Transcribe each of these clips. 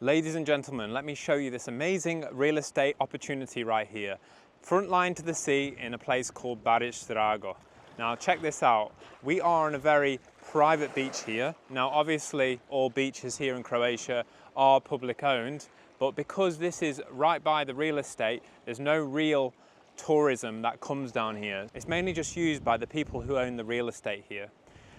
Ladies and gentlemen, let me show you this amazing real estate opportunity right here. Front line to the sea in a place called Starigrad. Now check this out. We are on a very private beach here. Now obviously all beaches here in Croatia are public owned, but because this is right by the real estate, there's no real tourism that comes down here. It's mainly just used by the people who own the real estate here.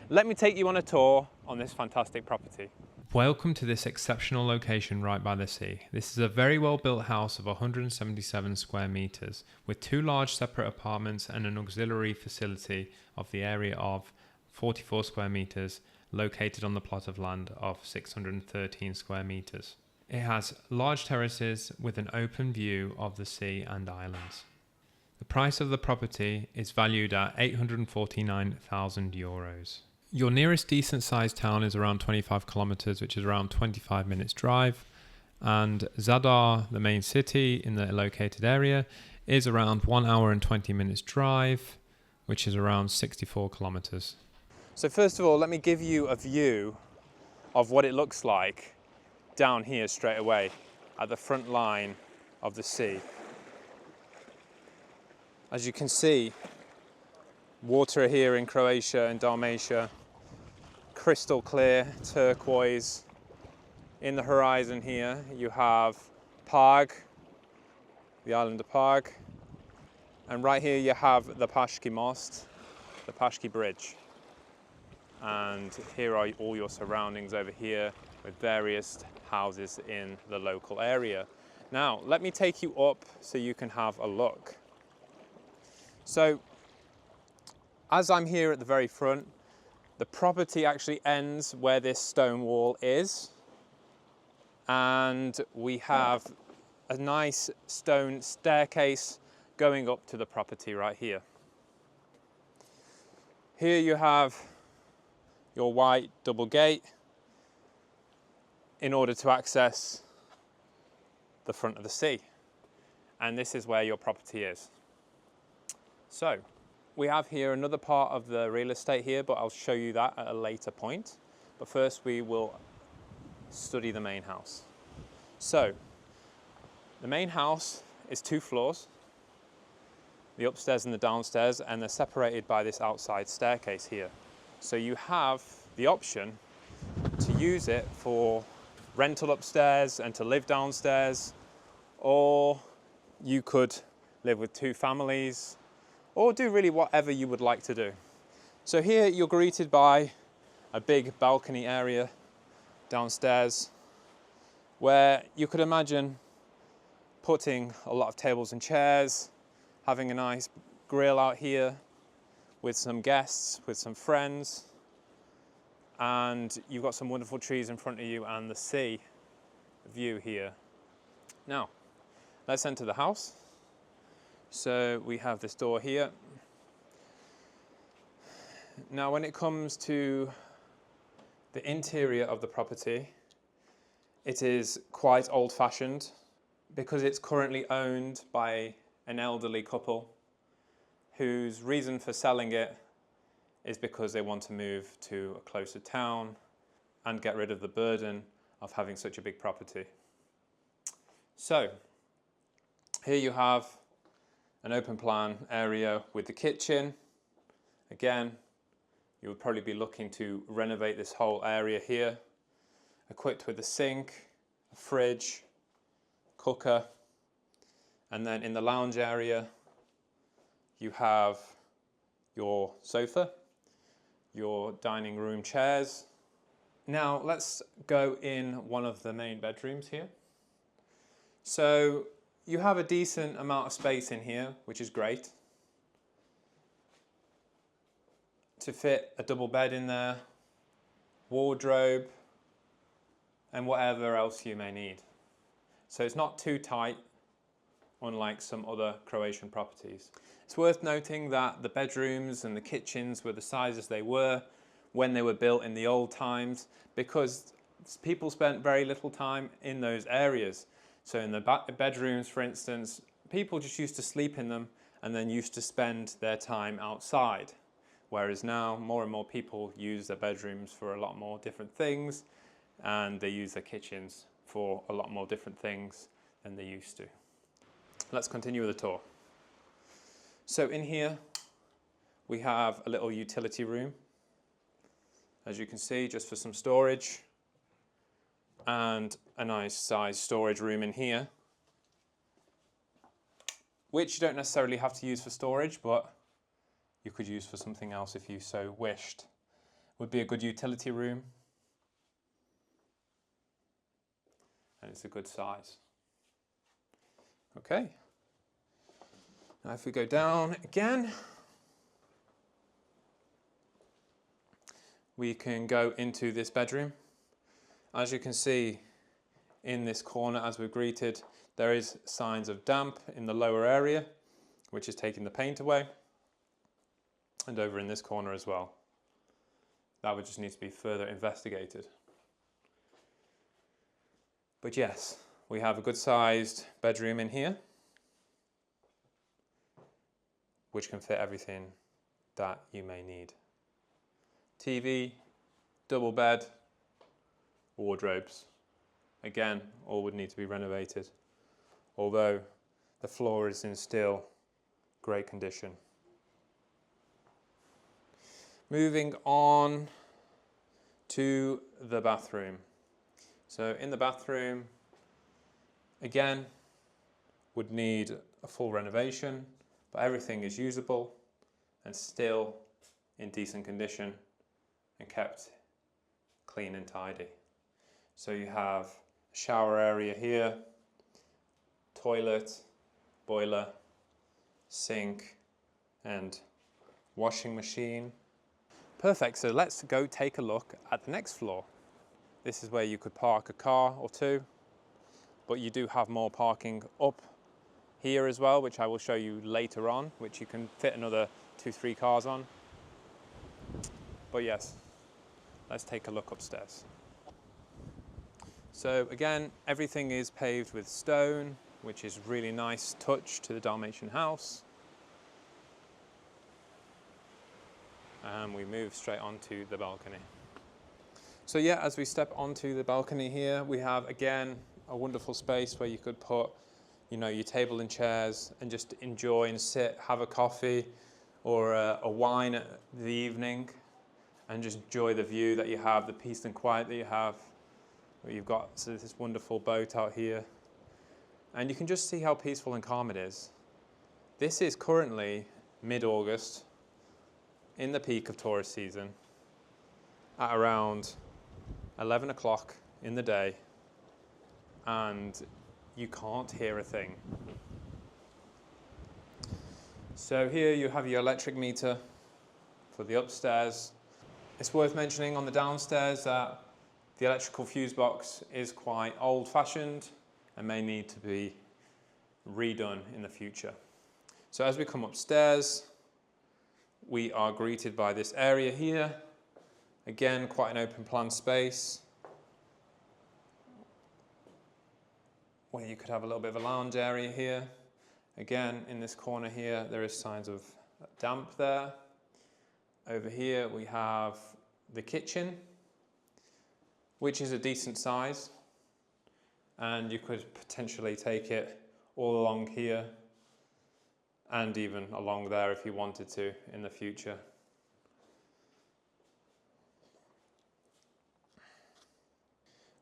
Let me take you on a tour on this fantastic property. Welcome to this exceptional location right by the sea. This is a very well built house of 177 square meters with two large separate apartments and an auxiliary facility of the area of 44 square meters located on the plot of land of 613 square meters. It has large terraces with an open view of the sea and islands. The price of the property is valued at €849,000. Your nearest decent sized town is around 25 kilometers, which is around 25 minutes drive. And Zadar, the main city in the located area, is around 1 hour and 20 minutes drive, which is around 64 kilometers. So first of all, let me give you a view of what it looks like down here straight away at the front line of the sea. As you can see, water here in Croatia and Dalmatia, crystal clear, turquoise. In the horizon here, you have Pag, the island of Pag, and right here you have the Paški Most, the Paški Bridge. And here are all your surroundings over here with various houses in the local area. Now, let me take you up so you can have a look. So, as I'm here at the very front, the property actually ends where this stone wall is, and we have a nice stone staircase going up to the property right here. Here you have your white double gate in order to access the front of the sea, and this is where your property is. So, we have here another part of the real estate here, but I'll show you that at a later point. But first we will study the main house. So, the main house is 2 floors, the upstairs and the downstairs, and they're separated by this outside staircase here. So you have the option to use it for rental upstairs and to live downstairs, or you could live with 2 families, or do really whatever you would like to do. So here you're greeted by a big balcony area downstairs where you could imagine putting a lot of tables and chairs, having a nice grill out here with some guests, with some friends, and you've got some wonderful trees in front of you and the sea view here. Now, let's enter the house. So we have this door here. Now when it comes to the interior of the property, it is quite old-fashioned because it's currently owned by an elderly couple whose reason for selling it is because they want to move to a closer town and get rid of the burden of having such a big property. So here you have an open plan area with the kitchen. Again, you would probably be looking to renovate this whole area here, equipped with a sink, a fridge, cooker, and then in the lounge area you have your sofa, your dining room chairs. Now let's go in one of the main bedrooms here. So you have a decent amount of space in here, which is great. To fit a double bed in there, wardrobe, and whatever else you may need. So it's not too tight, unlike some other Croatian properties. It's worth noting that the bedrooms and the kitchens were the sizes they were when they were built in the old times, because people spent very little time in those areas. So in the bedrooms, for instance, people just used to sleep in them and then used to spend their time outside. Whereas now, more and more people use their bedrooms for a lot more different things, and they use their kitchens for a lot more different things than they used to. Let's continue with the tour. So in here, we have a little utility room, as you can see, just for some storage, and a nice sized storage room in here, which you don't necessarily have to use for storage, but you could use for something else if you so wished. Would be a good utility room, and it's a good size. Okay, now if we go down again, we can go into this bedroom. As you can see in this corner, as we're greeted, there is signs of damp in the lower area, which is taking the paint away, and over in this corner as well. That would just need to be further investigated. But yes, we have a good sized bedroom in here, which can fit everything that you may need. TV, double bed, wardrobes. Again, all would need to be renovated, although the floor is in still great condition. Moving on to the bathroom. So in the bathroom, again, would need a full renovation, but everything is usable and still in decent condition and kept clean and tidy. So you have a shower area here, toilet, boiler, sink, and washing machine. Perfect, so let's go take a look at the next floor. This is where you could park a car or two, but you do have more parking up here as well, which I will show you later on, which you can fit another 2-3 cars on. But yes, let's take a look upstairs. So again, everything is paved with stone, which is really nice touch to the Dalmatian house. And we move straight onto the balcony. So yeah, as we step onto the balcony here, we have again a wonderful space where you could put, you know, your table and chairs and just enjoy and sit, have a coffee or a wine at the evening, and just enjoy the view that you have, the peace and quiet that you have. You've got this wonderful boat out here, and you can just see how peaceful and calm it is. This is currently mid-August, in the peak of tourist season, at around 11 o'clock in the day, and you can't hear a thing. So here you have your electric meter for the upstairs. It's worth mentioning on the downstairs that the electrical fuse box is quite old-fashioned and may need to be redone in the future. So as we come upstairs, we are greeted by this area here. Again, quite an open plan space where you could have a little bit of a lounge area here. Again, in this corner here, there is signs of damp there. Over here, we have the kitchen, which is a decent size, and you could potentially take it all along here and even along there if you wanted to in the future.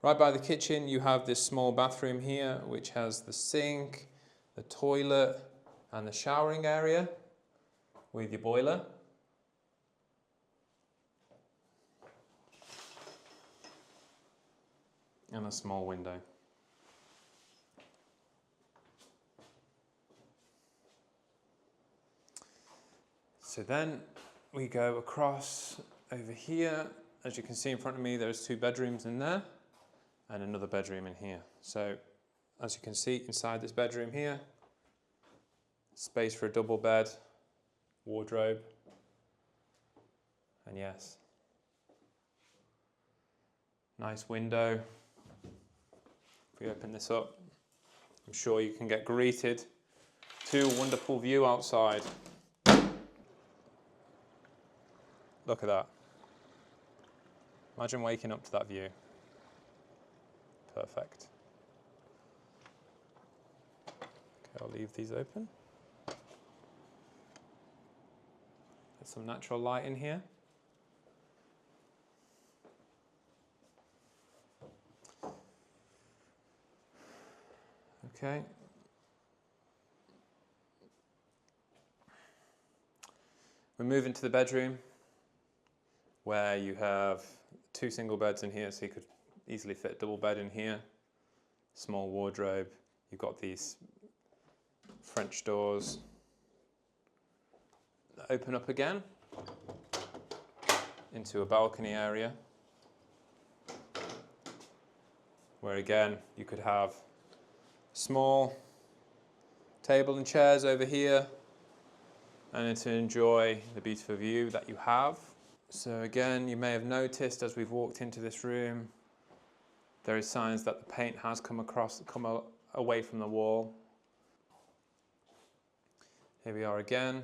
Right by the kitchen, you have this small bathroom here, which has the sink, the toilet, and the showering area with your boiler. And a small window. So then we go across over here. As you can see in front of me, there's 2 bedrooms in there and another bedroom in here. So as you can see inside this bedroom here, space for a double bed, wardrobe, and yes, nice window. If we open this up, I'm sure you can get greeted to a wonderful view outside. Look at that. Imagine waking up to that view. Perfect. I'll leave these open. There's some natural light in here. Okay. We move into the bedroom where you have 2 single beds in here, so you could easily fit a double bed in here. Small wardrobe. You've got these French doors that open up again into a balcony area where again you could have small table and chairs over here and to enjoy the beautiful view that you have. So again, you may have noticed as we've walked into this room, there is signs that the paint has come away from the wall. Here we are again.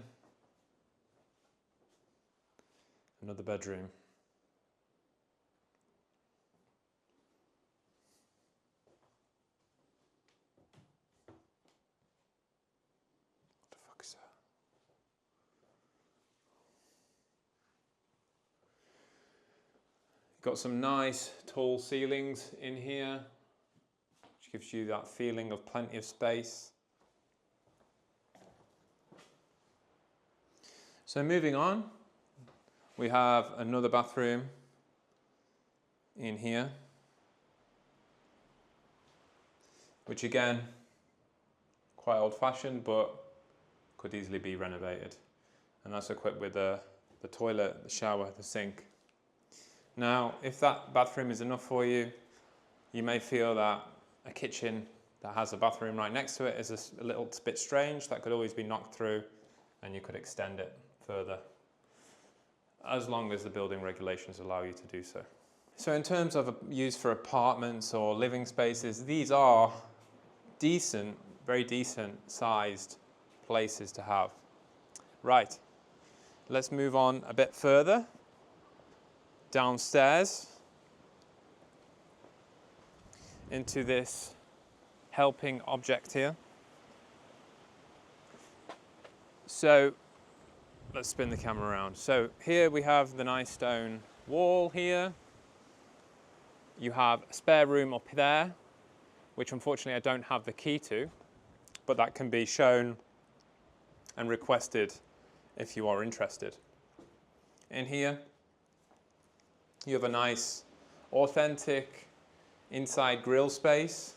Another bedroom. What the fuck is that? Got some nice tall ceilings in here, which gives you that feeling of plenty of space. So moving on, we have another bathroom in here, which again, quite old-fashioned, but could easily be renovated. And that's equipped with the toilet, the shower, the sink. Now, if that bathroom is enough for you, you may feel that a kitchen that has a bathroom right next to it is a little bit strange. That could always be knocked through and you could extend it further, as long as the building regulations allow you to do so. So in terms of use for apartments or living spaces, these are decent, very decent sized places to have. Right, let's move on a bit further. Downstairs into this helping object here. So let's spin the camera around. So here we have the nice stone wall here. You have a spare room up there, which unfortunately I don't have the key to, but that can be shown and requested if you are interested. In here, you have a nice, authentic inside grill space.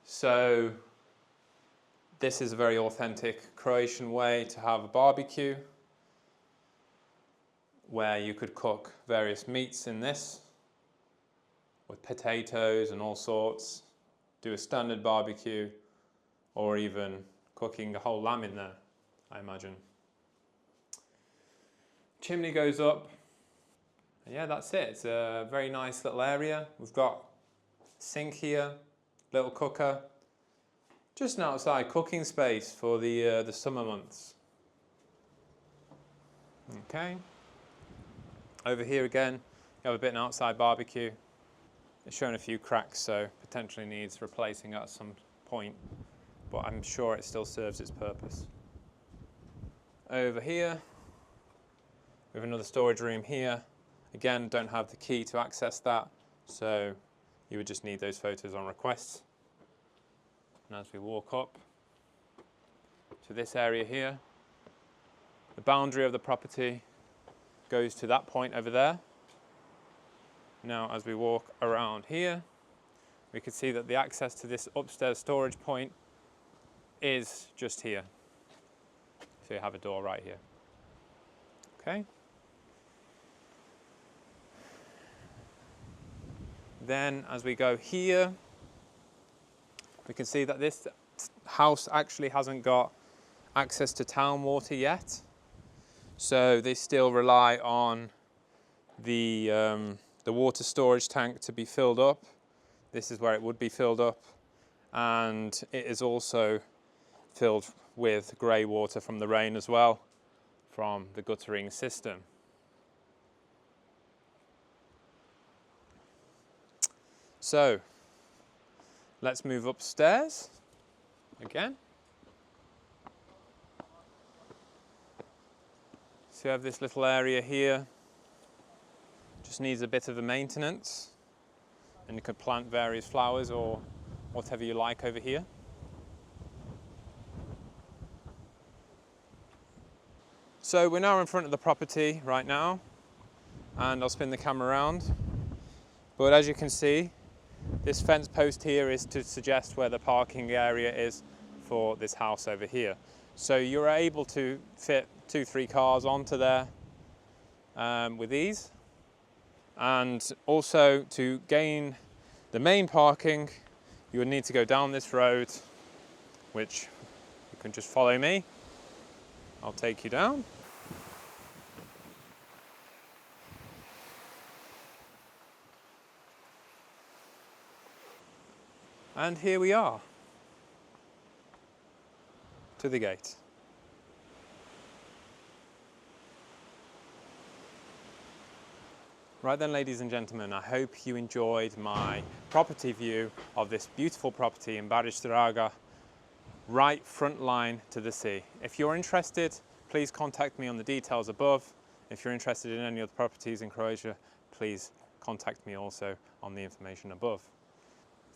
So this is a very authentic Croatian way to have a barbecue, where you could cook various meats in this with potatoes and all sorts, do a standard barbecue, or even cooking a whole lamb in there, I imagine. Chimney goes up. And yeah, that's it. It's a very nice little area. We've got sink here, little cooker, just an outside cooking space for the summer months. Okay. Over here again, you have a bit of an outside barbecue. It's showing a few cracks, so potentially needs replacing at some point, but I'm sure it still serves its purpose. Over here, we have another storage room here. Again, don't have the key to access that, so you would just need those photos on request. And as we walk up to this area here, the boundary of the property goes to that point over there. Now, as we walk around here, we can see that the access to this upstairs storage point is just here. So you have a door right here. Okay. Then as we go here, we can see that this house actually hasn't got access to town water yet. So they still rely on the water storage tank to be filled up. This is where it would be filled up. And it is also filled with grey water from the rain as well, from the guttering system. So let's move upstairs. again. So you have this little area here, just needs a bit of a maintenance, and you could plant various flowers or whatever you like over here. So we're now in front of the property right now, and I'll spin the camera around. But as you can see, this fence post here is to suggest where the parking area is for this house over here. So you're able to fit 2-3 cars onto there with ease. And also to gain the main parking, you would need to go down this road, which you can just follow me. I'll take you down. And here we are, to the gate. Right then, ladies and gentlemen, I hope you enjoyed my property view of this beautiful property in Starigrad, right front line to the sea. If you're interested, please contact me on the details above. If you're interested in any other properties in Croatia, please contact me also on the information above.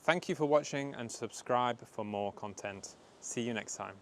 Thank you for watching and subscribe for more content. See you next time.